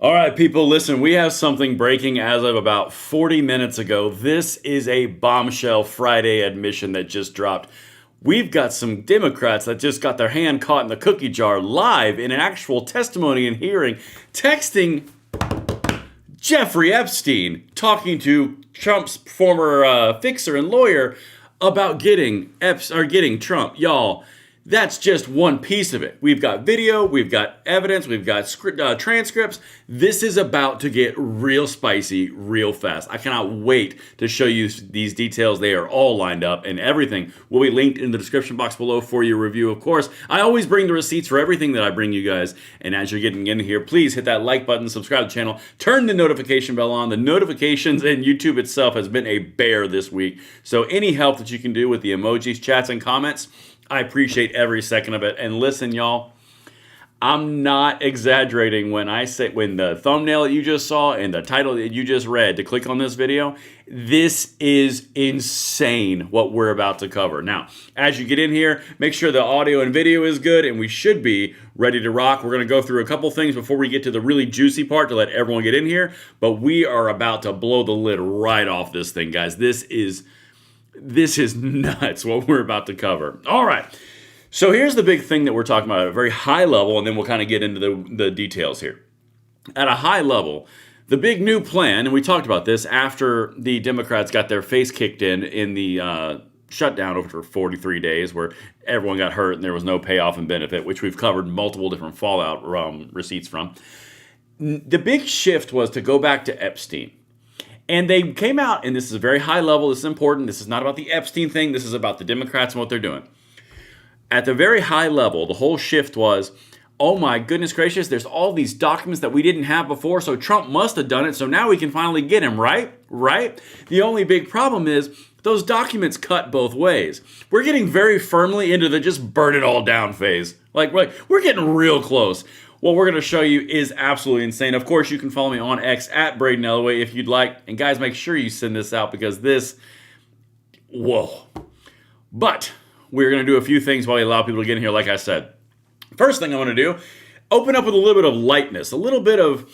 All right, people, listen, we have something breaking as of about 40 minutes ago. This is a bombshell Friday admission that just dropped. We've got some Democrats that just got their hand caught in the cookie jar live in an actual testimony and hearing, texting Jeffrey Epstein, talking to Trump's former fixer and lawyer about getting Trump. Y'all, that's just one piece of it. We've got video, we've got evidence, we've got transcripts. This is about to get real spicy real fast. I cannot wait to show you these details. They are all lined up, and everything will be linked in the description box below for your review. Of course, I always bring the receipts for everything that I bring you guys, and as you're getting in here, please hit that like button, subscribe to the channel, turn the notification bell on. The notifications and YouTube itself has been a bear this week, so any help that you can do with the emojis, chats, and comments, I appreciate every second of it. And listen, y'all, I'm not exaggerating when I say, when the thumbnail that you just saw and the title that you just read to click on this video, this is insane what we're about to cover. Now, as you get in here, make sure the audio and video is good, and we should be ready to rock. We're going to go through a couple things before we get to the really juicy part to let everyone get in here, but we are about to blow the lid right off this thing, guys. This is nuts what we're about to cover. All right. So here's the big thing that we're talking about at a very high level, and then we'll kind of get into the details here. At a high level, the big new plan, and we talked about this after the Democrats got their face kicked in the shutdown over 43 days where everyone got hurt and there was no payoff and benefit, which we've covered multiple different fallout receipts from. The big shift was to go back to Epstein. And they came out, and this is a very high level, this is important, this is not about the Epstein thing, this is about the Democrats and what they're doing. At the very high level, the whole shift was, oh my goodness gracious, there's all these documents that we didn't have before, so Trump must have done it, so now we can finally get him, right? Right? The only big problem is, those documents cut both ways. We're getting very firmly into the just burn it all down phase. Like we're getting real close. What we're going to show you is absolutely insane. Of course, you can follow me on X at Braden if you'd like. And guys, make sure you send this out because whoa. But we're going to do a few things while we allow people to get in here, like I said. First thing I want to do, open up with a little bit of lightness, a little bit of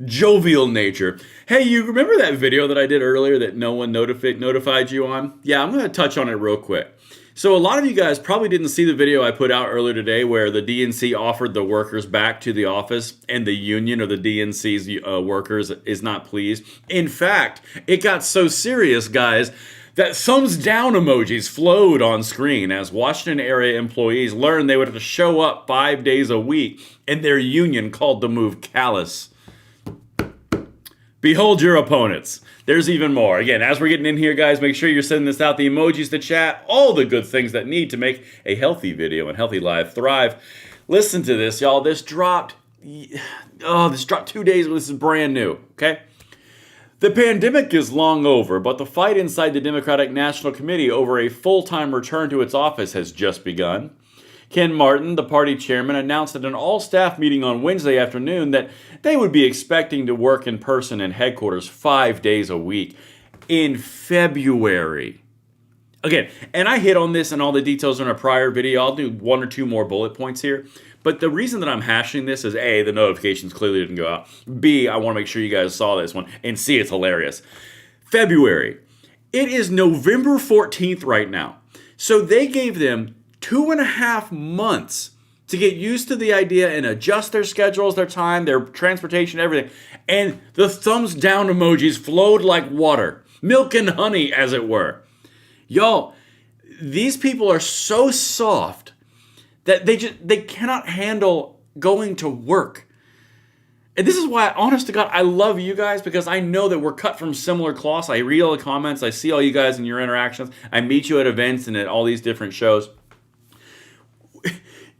jovial nature. Hey, you remember that video that I did earlier that no one notified you on? Yeah, I'm going to touch on it real quick. So a lot of you guys probably didn't see the video I put out earlier today where the DNC offered the workers back to the office and the union of the DNC's workers is not pleased. In fact, it got so serious, guys, that thumbs down emojis flowed on screen as Washington area employees learned they would have to show up 5 days a week, and their union called the move callous. Behold your opponents. There's even more. Again, as we're getting in here, guys, make sure you're sending this out, the emojis, the chat, all the good things that need to make a healthy video and healthy live thrive. Listen to this, y'all. This dropped 2 days ago. This is brand new, okay? The pandemic is long over, but the fight inside the Democratic National Committee over a full-time return to its office has just begun. Ken Martin, the party chairman, announced at an all-staff meeting on Wednesday afternoon that they would be expecting to work in person in headquarters 5 days a week in February. Again, and I hit on this and all the details in a prior video. I'll do 1 or 2 more bullet points here. But the reason that I'm hashing this is A, the notifications clearly didn't go out. B, I want to make sure you guys saw this one. And C, it's hilarious. February. It is November 14th right now. So they gave them 2.5 months to get used to the idea and adjust their schedules, their time, their transportation, everything. And the thumbs down emojis flowed like water. Milk and honey, as it were. Y'all, these people are so soft that they cannot handle going to work. And this is why, honest to God, I love you guys because I know that we're cut from similar cloths. I read all the comments. I see all you guys in your interactions. I meet you at events and at all these different shows.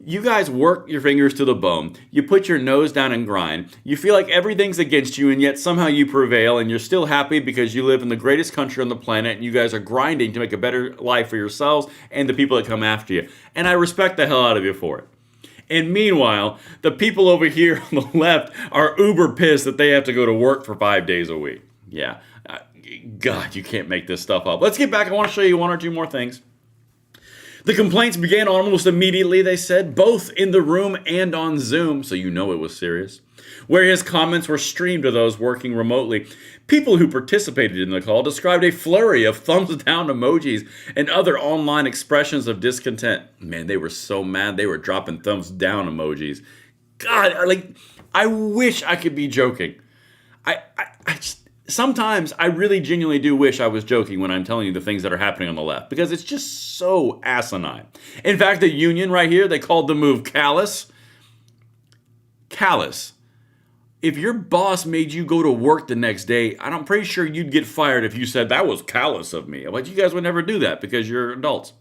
You guys work your fingers to the bone. You put your nose down and grind. You feel like everything's against you, and yet somehow you prevail, and you're still happy because you live in the greatest country on the planet, and you guys are grinding to make a better life for yourselves and the people that come after you. And I respect the hell out of you for it. And meanwhile, the people over here on the left are uber pissed that they have to go to work for 5 days a week. Yeah. God, you can't make this stuff up. Let's get back. I want to show you 1 or 2 more things. The complaints began almost immediately, they said, both in the room and on Zoom, so you know it was serious. where his comments were streamed to those working remotely. People who participated in the call described a flurry of thumbs down emojis and other online expressions of discontent. Man, they were so mad they were dropping thumbs down emojis. God, I wish I could be joking. Sometimes I really genuinely do wish I was joking when I'm telling you the things that are happening on the left, because it's just so asinine. In fact, the union right here, they called the move callous. Callous. If your boss made you go to work the next day, I'm pretty sure you'd get fired if you said, that was callous of me. But you guys would never do that because you're adults.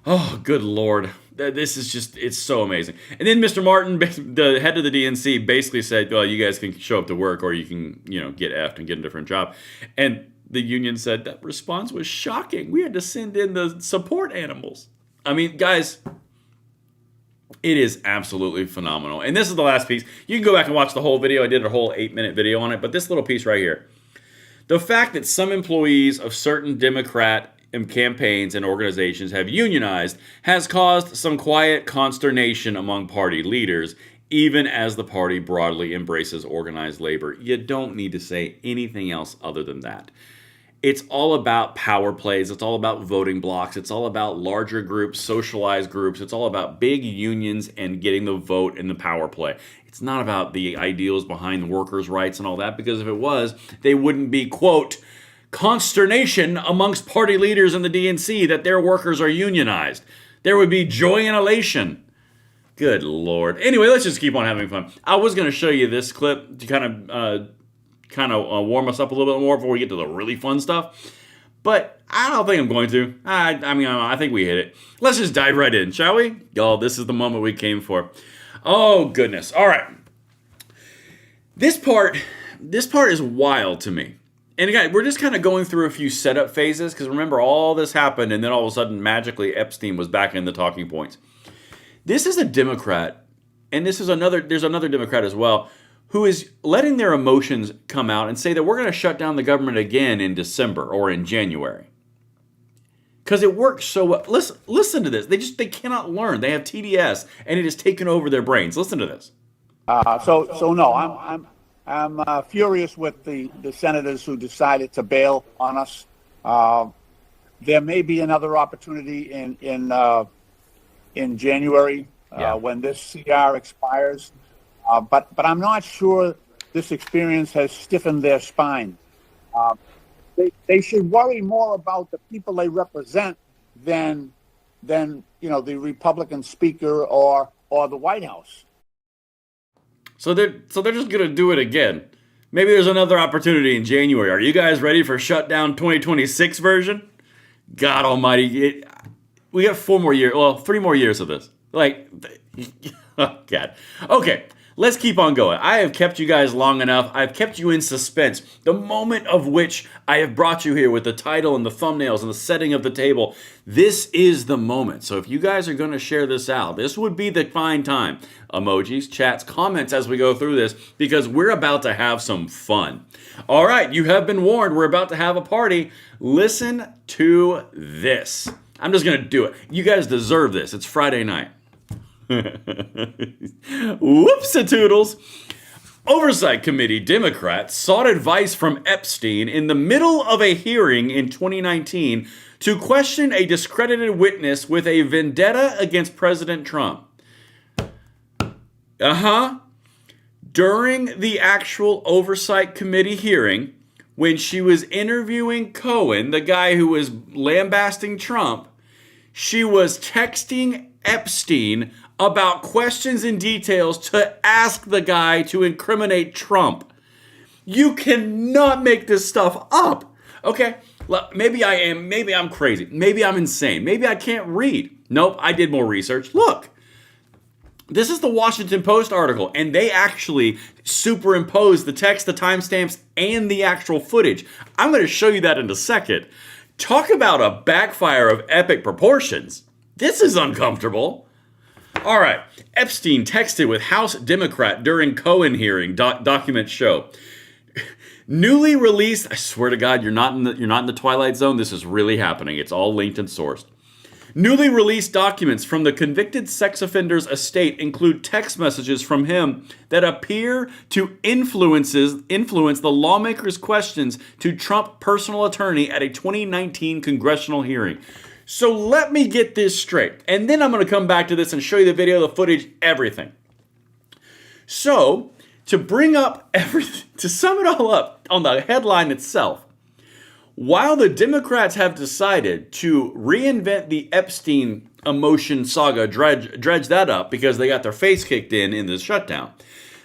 Oh, good Lord. This is just, it's so amazing. And then Mr. Martin, the head of the DNC, basically said, well, you guys can show up to work or you can, get effed and get a different job. And the union said that response was shocking. We had to send in the support animals. I mean, guys, it is absolutely phenomenal. And this is the last piece. You can go back and watch the whole video. I did a whole 8-minute video on it. But this little piece right here. The fact that some employees of certain Democrat campaigns and organizations have unionized has caused some quiet consternation among party leaders, even as the party broadly embraces organized labor. You don't need to say anything else other than that. It's all about power plays. It's all about voting blocks. It's all about larger groups, socialized groups. It's all about big unions and getting the vote and the power play. It's not about the ideals behind workers' rights and all that, because if it was, they wouldn't be, quote, consternation amongst party leaders in the DNC that their workers are unionized. There would be joy and elation. Good Lord. Anyway, let's just keep on having fun. I was going to show you this clip to kind of warm us up a little bit more before we get to the really fun stuff. But I don't think I'm going to. I think we hit it. Let's just dive right in, shall we? Y'all, this is the moment we came for. Oh, goodness. All right. This part is wild to me. And again, we're just kind of going through a few setup phases, because remember, all this happened, and then all of a sudden, magically, Epstein was back in the talking points. This is a Democrat, and there's another Democrat as well, who is letting their emotions come out and say that we're going to shut down the government again in December or in January. Because it works so well. Listen to this. They cannot learn. They have TDS, and it has taken over their brains. Listen to this. So no, I'm furious with the senators who decided to bail on us. There may be another opportunity in January when this CR expires, but I'm not sure this experience has stiffened their spine. They should worry more about the people they represent than the Republican Speaker or the White House. So they're just going to do it again. Maybe there's another opportunity in January. Are you guys ready for shutdown 2026 version? God almighty. We got 3 more years of this. Oh, God. Okay, let's keep on going. I have kept you guys long enough. I've kept you in suspense. The moment of which I have brought you here with the title and the thumbnails and the setting of the table. This is the moment. So if you guys are going to share this out, this would be the fine time. Emojis, chats, comments as we go through this, because we're about to have some fun. All right, you have been warned. We're about to have a party. Listen to this. I'm just going to do it. You guys deserve this. It's Friday night. Whoops-a-toodles. Oversight Committee Democrats sought advice from Epstein in the middle of a hearing in 2019 to question a discredited witness with a vendetta against President Trump. During the actual Oversight Committee hearing, when she was interviewing Cohen, the guy who was lambasting Trump, she was texting Epstein about questions and details to ask the guy to incriminate Trump. You cannot make this stuff up. Okay, maybe I'm crazy. Maybe I'm insane. Maybe I can't read. Nope, I did more research. Look, this is the Washington Post article, and they actually superimposed the text, the timestamps, and the actual footage. I'm going to show you that in a second. Talk about a backfire of epic proportions. This is uncomfortable. All right. Epstein texted with House Democrat during Cohen hearing. Documents show. Newly released. I swear to God, you're not in the Twilight Zone. This is really happening. It's all linked and sourced. Newly released documents from the convicted sex offender's estate include text messages from him that appear to influence the lawmaker's questions to Trump personal attorney at a 2019 congressional hearing. So let me get this straight, and then I'm going to come back to this and show you the video, the footage, everything. So, to bring up everything, to sum it all up on the headline itself, while the Democrats have decided to reinvent the Epstein emotion saga, dredge that up because they got their face kicked in the shutdown,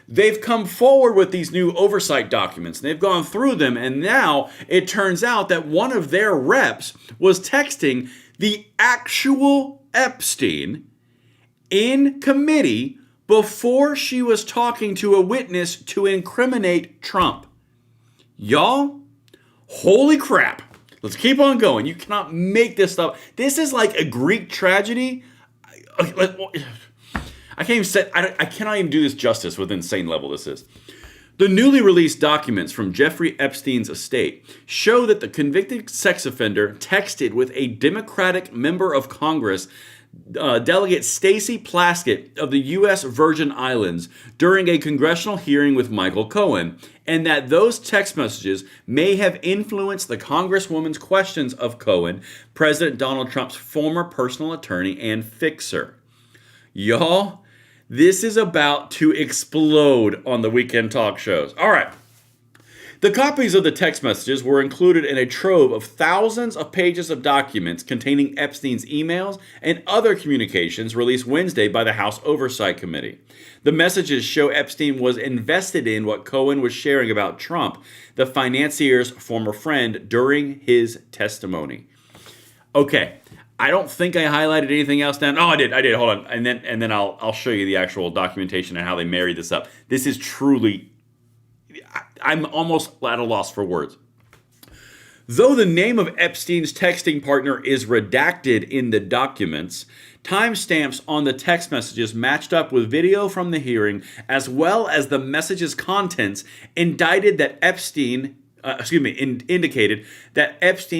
they've come forward with these new oversight documents. They've gone through them, and now it turns out that one of their reps was texting the actual Epstein in committee before she was talking to a witness to incriminate Trump. Y'all, holy crap. Let's keep on going. You cannot make this up. This is like a Greek tragedy. I cannot even do this justice with insane level this is. The newly released documents from Jeffrey Epstein's estate show that the convicted sex offender texted with a Democratic member of Congress, Delegate Stacey Plaskett of the U.S. Virgin Islands, during a congressional hearing with Michael Cohen, and that those text messages may have influenced the Congresswoman's questions of Cohen, President Donald Trump's former personal attorney and fixer. Y'all, this is about to explode on the weekend talk shows. All right. The copies of the text messages were included in a trove of thousands of pages of documents containing Epstein's emails and other communications released Wednesday by the House Oversight Committee. The messages show Epstein was invested in what Cohen was sharing about Trump, the financier's former friend, during his testimony. Okay. I don't think I highlighted anything else down. Oh, I did. Hold on. And then I'll show you the actual documentation and how they married this up. This is truly, I'm almost at a loss for words. Though the name of Epstein's texting partner is redacted in the documents, timestamps on the text messages matched up with video from the hearing, as well as the message's contents, indicated that Epstein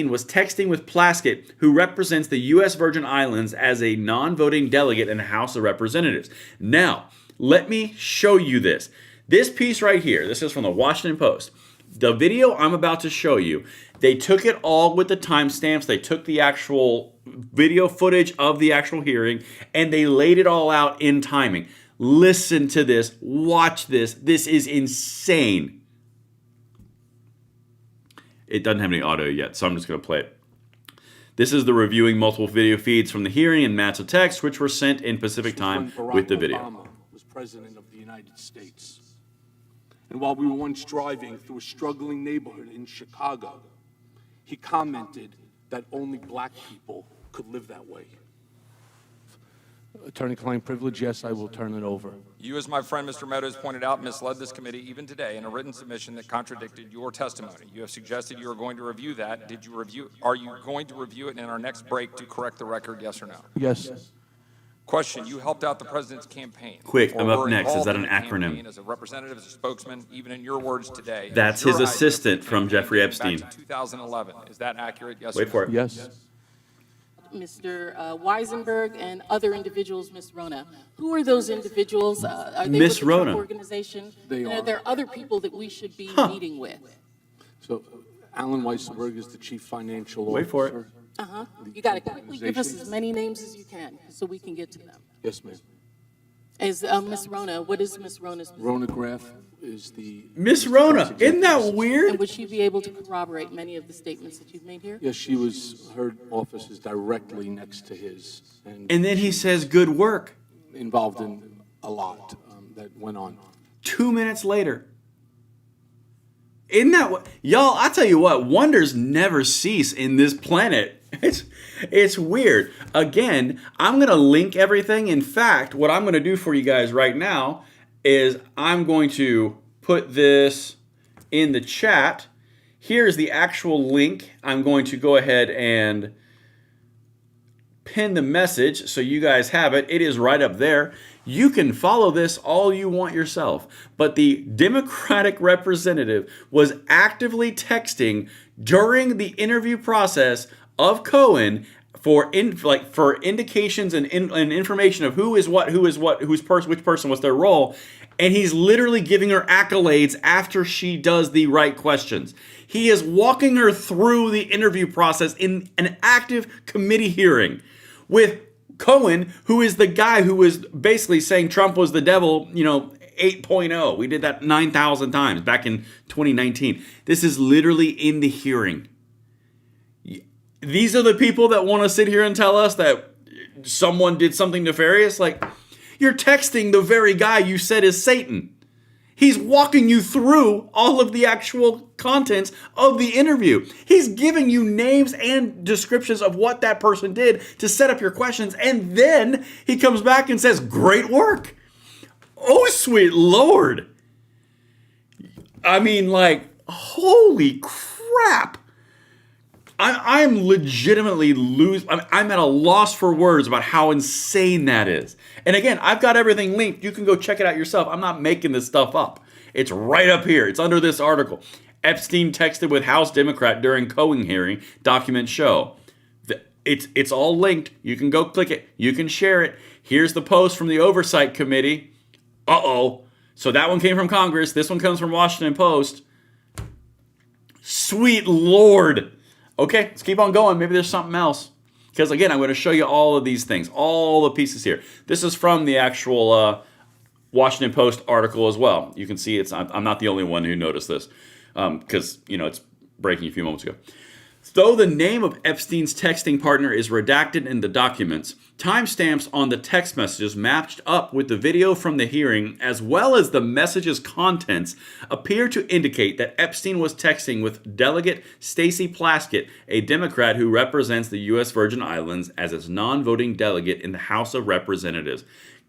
was texting with Plaskett, who represents the U.S. Virgin Islands as a non-voting delegate in the House of Representatives. Now, let me show you this. This piece right here, this is from the Washington Post. The video I'm about to show you, they took it all with the timestamps. They took the actual video footage of the actual hearing, and they laid it all out in timing. Listen to this. Watch this. This is insane. It doesn't have any audio yet, so I'm just going to play it. This is the reviewing multiple video feeds from the hearing and match of text, which were sent in Pacific time with the video. Obama was president of the United States. And while we were once driving through a struggling neighborhood in Chicago, he commented that only black people could live that way. Attorney-client privilege, yes, I will turn it over. You, as my friend Mr. Meadows pointed out, misled this committee even today in a written submission that contradicted your testimony. You have suggested you are going to review that. Are you going to review it in our next break to correct the record, yes or no? Yes. Question, you helped out the president's campaign. Quick, or I'm up were next. Is that involved an in the acronym? campaign as a representative, as a spokesman, even in your words today. That's your his idea assistant of the from campaign Jeffrey dating Epstein. Back to 2011. Is that accurate, yes or Wait no? for it. Yes. Mr. Weisenberg and other individuals, Ms. Rona. Who are those individuals? Are they Miss with the Trump Rona. organization? They And are. are there other people that we should be meeting with? So Alan Weissenberg is the chief financial officer. Wait for it. You got to quickly give us as many names as you can so we can get to them. Yes, ma'am. As Ms. Rona, what is Ms. Rona's position? Rona Graff is the... Miss Rona, isn't that weird? And would she be able to corroborate many of the statements that you've made here? Yes, her office is directly next to his And then he says, good work. involved in a lot that went on. 2 minutes later. Isn't that what? Y'all, I tell you what, wonders never cease in this planet. It's weird. Again, I'm going to link everything. In fact, what I'm going to do for you guys right now is I'm going to put this in the chat. Here's the actual link. I'm going to go ahead and pin the message so you guys have it. It is right up there. You can follow this all you want yourself. But the Democratic representative was actively texting during the interview process of Cohen for indications and information of which person, what's their role, and he's literally giving her accolades after she does the right questions. He is walking her through the interview process in an active committee hearing with Cohen, who is the guy who was basically saying Trump was the devil, 8.0. We did that 9,000 times back in 2019. This is literally in the hearing. These are the people that want to sit here and tell us that someone did something nefarious. Like, you're texting the very guy you said is Satan. He's walking you through all of the actual contents of the interview. He's giving you names and descriptions of what that person did to set up your questions. And then he comes back and says, great work. Oh, sweet Lord. I mean, like, holy crap. I'm legitimately I'm at a loss for words about how insane that is. And again, I've got everything linked. You can go check it out yourself. I'm not making this stuff up. It's right up here. It's under this article. Epstein texted with House Democrat during Cohen hearing, documents show. It's all linked. You can go click it. You can share it. Here's the post from the Oversight Committee. Uh-oh. So that one came from Congress. This one comes from Washington Post. Sweet Lord. Okay, let's keep on going. Maybe there's something else. Because again, I'm going to show you all of these things, all the pieces here. This is from the actual Washington Post article as well. You can see I'm not the only one who noticed this because, it's breaking a few moments ago. Though the name of Epstein's texting partner is redacted in the documents, timestamps on the text messages matched up with the video from the hearing, as well as the message's contents, appear to indicate that Epstein was texting with Delegate Stacey Plaskett, a Democrat who represents the U.S. Virgin Islands as its non-voting delegate in the House of Representatives.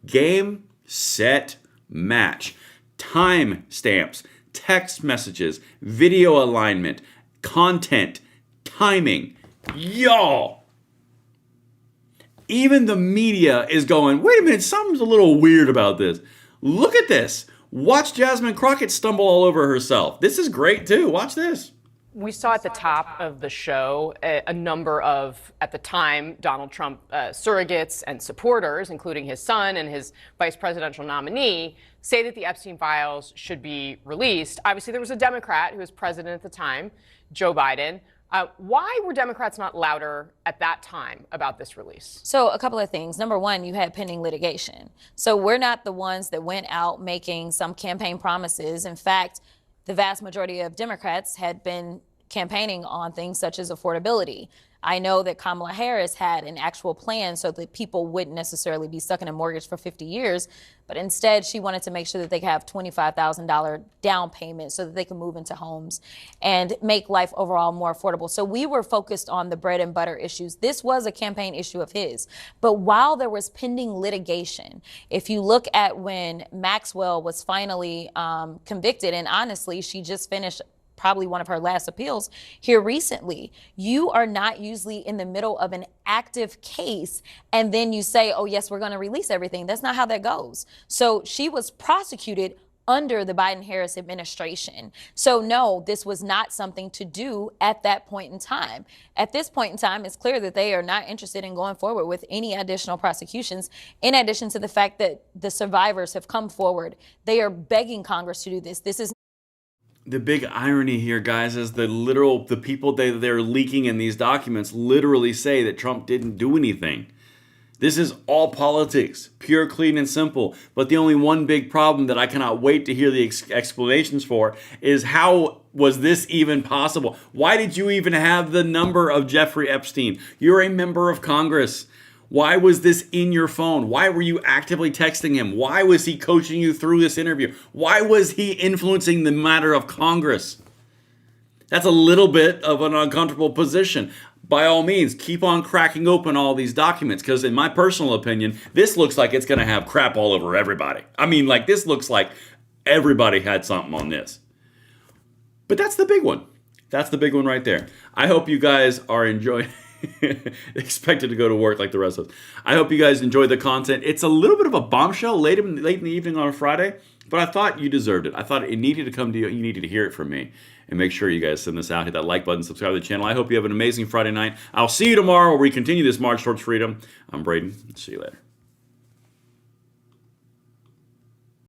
Game, set, match. Timestamps, text messages, video alignment, content, timing. Y'all. Even the media is going, wait a minute, something's a little weird about this. Look at this. Watch Jasmine Crockett stumble all over herself. This is great too. Watch this. We saw at the top of the show a number of, at the time, Donald Trump surrogates and supporters, including his son and his vice presidential nominee, say that the Epstein files should be released. Obviously, there was a Democrat who was president at the time, Joe Biden. Why were Democrats not louder at that time about this release? So a couple of things. Number one, you had pending litigation. So we're not the ones that went out making some campaign promises. In fact, the vast majority of Democrats had been campaigning on things such as affordability. I know that Kamala Harris had an actual plan so that people wouldn't necessarily be stuck in a mortgage for 50 years, but instead she wanted to make sure that they could have $25,000 down payment so that they could move into homes and make life overall more affordable. So we were focused on the bread and butter issues. This was a campaign issue of his. But while there was pending litigation, if you look at when Maxwell was finally convicted, and honestly, she just finished probably one of her last appeals here recently. You are not usually in the middle of an active case and then you say, oh yes, we're going to release everything. That's not how that goes. So she was prosecuted under the Biden-Harris administration. So no, this was not something to do at that point in time. At this point in time, it's clear that they are not interested in going forward with any additional prosecutions, in addition to the fact that the survivors have come forward. They are begging Congress to do this. This is the big irony here, guys, is the people they're leaking in these documents literally say that Trump didn't do anything. This is all politics, pure, clean, and simple. But the only one big problem that I cannot wait to hear the explanations for is how was this even possible? Why did you even have the number of Jeffrey Epstein? You're a member of Congress. Why was this in your phone? Why were you actively texting him? Why was he coaching you through this interview? Why was he influencing the matter of Congress? That's a little bit of an uncomfortable position. By all means, keep on cracking open all these documents, because in my personal opinion, this looks like it's going to have crap all over everybody. I mean, like, this looks like everybody had something on this. But that's the big one. That's the big one right there. I hope you guys are enjoying expected to go to work like the rest of us. I hope you guys enjoyed the content. It's a little bit of a bombshell late in the evening on a Friday, but I thought you deserved it. I thought it needed to come to you. You needed to hear it from me. And make sure you guys send this out. Hit that like button, subscribe to the channel. I hope you have an amazing Friday night. I'll see you tomorrow where we continue this march towards freedom. I'm Braden. See you later.